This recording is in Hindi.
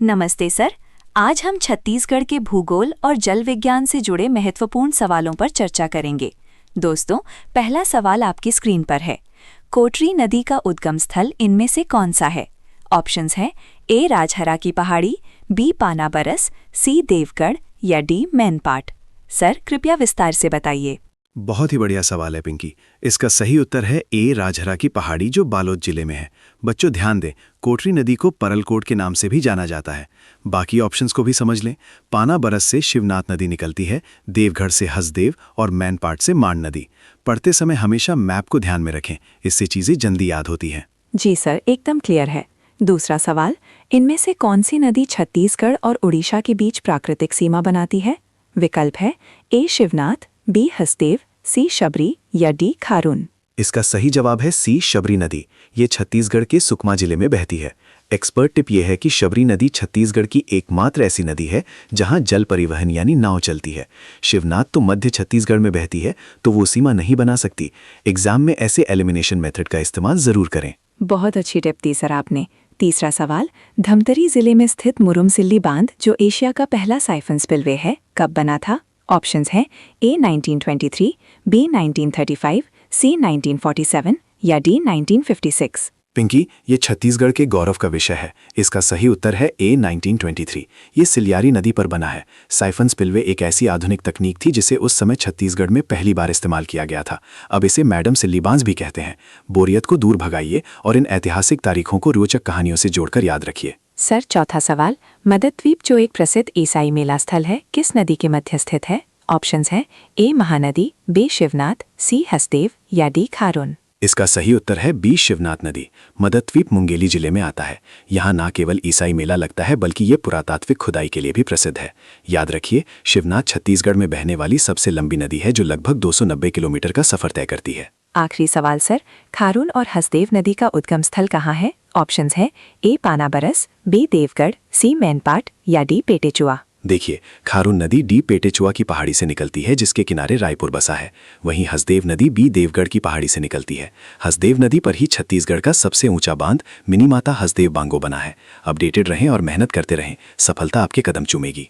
नमस्ते सर। आज हम छत्तीसगढ़ के भूगोल और जल विज्ञान से जुड़े महत्वपूर्ण सवालों पर चर्चा करेंगे। दोस्तों, पहला सवाल आपकी स्क्रीन पर है। कोटरी नदी का उद्गम स्थल इनमें से कौन सा है? ऑप्शंस हैं ए राजहरा की पहाड़ी, बी पानाबरस, सी देवगढ़ या डी मैनपाट। सर, कृपया विस्तार से बताइए। बहुत ही बढ़िया सवाल है पिंकी। इसका सही उत्तर है ए राजहरा की पहाड़ी, जो बालोद जिले में है। बच्चों ध्यान दें, कोटरी नदी को परलकोट के नाम से भी जाना जाता है। बाकी ऑप्शंस को भी समझ लें। पानाबरस से शिवनाथ नदी निकलती है, देवगढ़ से हसदेव और मैनपाट से मांड नदी। पढ़ते समय हमेशा मैप को ध्यान में रखें, इससे चीज़ें जल्दी याद होती हैं। जी सर, एकदम क्लियर है। दूसरा सवाल, इनमें से कौन सी नदी छत्तीसगढ़ और उड़ीसा के बीच प्राकृतिक सीमा बनाती है? विकल्प है ए शिवनाथ, बी हसदेव, सी शबरी या डी खारून। इसका सही जवाब है सी शबरी नदी। ये छत्तीसगढ़ के सुकमा जिले में बहती है। एक्सपर्ट टिप ये है कि शबरी नदी छत्तीसगढ़ की एकमात्र ऐसी नदी है जहां जल परिवहन यानी नाव चलती है। शिवनाथ तो मध्य छत्तीसगढ़ में बहती है, तो वो सीमा नहीं बना सकती। एग्जाम में ऐसे एलिमिनेशन मेथड का इस्तेमाल जरूर करें। बहुत अच्छी टिप दी सर आपने। तीसरा सवाल, धमतरी जिले में स्थित मुरुमसिल्ली बांध, जो एशिया का पहला साइफन स्पिलवे है, कब बना था? ऑप्शंस हैं ए 1923, बी 1935, सी 1947 या डी 1956। पिंकी, ये छत्तीसगढ़ के गौरव का विषय है। इसका सही उत्तर है ए 1923। ये सिलियारी नदी पर बना है। साइफन स्पिलवे एक ऐसी आधुनिक तकनीक थी जिसे उस समय छत्तीसगढ़ में पहली बार इस्तेमाल किया गया था। अब इसे मैडम सिल्ली बांध भी कहते हैं। बोरियत को दूर भगाइए और इन ऐतिहासिक तारीखों को रोचक कहानियों से जोड़कर याद रखिए। सर, चौथा सवाल, मददद्वीप जो एक प्रसिद्ध ईसाई मेला स्थल है, किस नदी के मध्य स्थित है? ऑप्शंस हैं ए महानदी, बी शिवनाथ, सी हसदेव या डी खारून। इसका सही उत्तर है बी शिवनाथ नदी। मददद्वीप मुंगेली जिले में आता है। यहाँ न केवल ईसाई मेला लगता है, बल्कि ये पुरातात्विक खुदाई के लिए भी प्रसिद्ध है। याद रखिए, शिवनाथ छत्तीसगढ़ में बहने वाली सबसे लंबी नदी है, जो लगभग 290 किलोमीटर का सफर तय करती है। आखिरी सवाल सर, खारून और हसदेव नदी का उद्गम स्थल कहाँ है? ऑप्शंस हैं ए पानाबरस, बी देवगढ़, सी मैनपाट या डी पेटेचुआ। देखिए, खारून नदी डी पेटेचुआ की पहाड़ी से निकलती है, जिसके किनारे रायपुर बसा है। वहीं हसदेव नदी बी देवगढ़ की पहाड़ी से निकलती है। हसदेव नदी पर ही छत्तीसगढ़ का सबसे ऊंचा बांध मिनी माता हसदेव बांगो बना है। अपडेटेड रहें और मेहनत करते रहें, सफलता आपके कदम चूमेगी।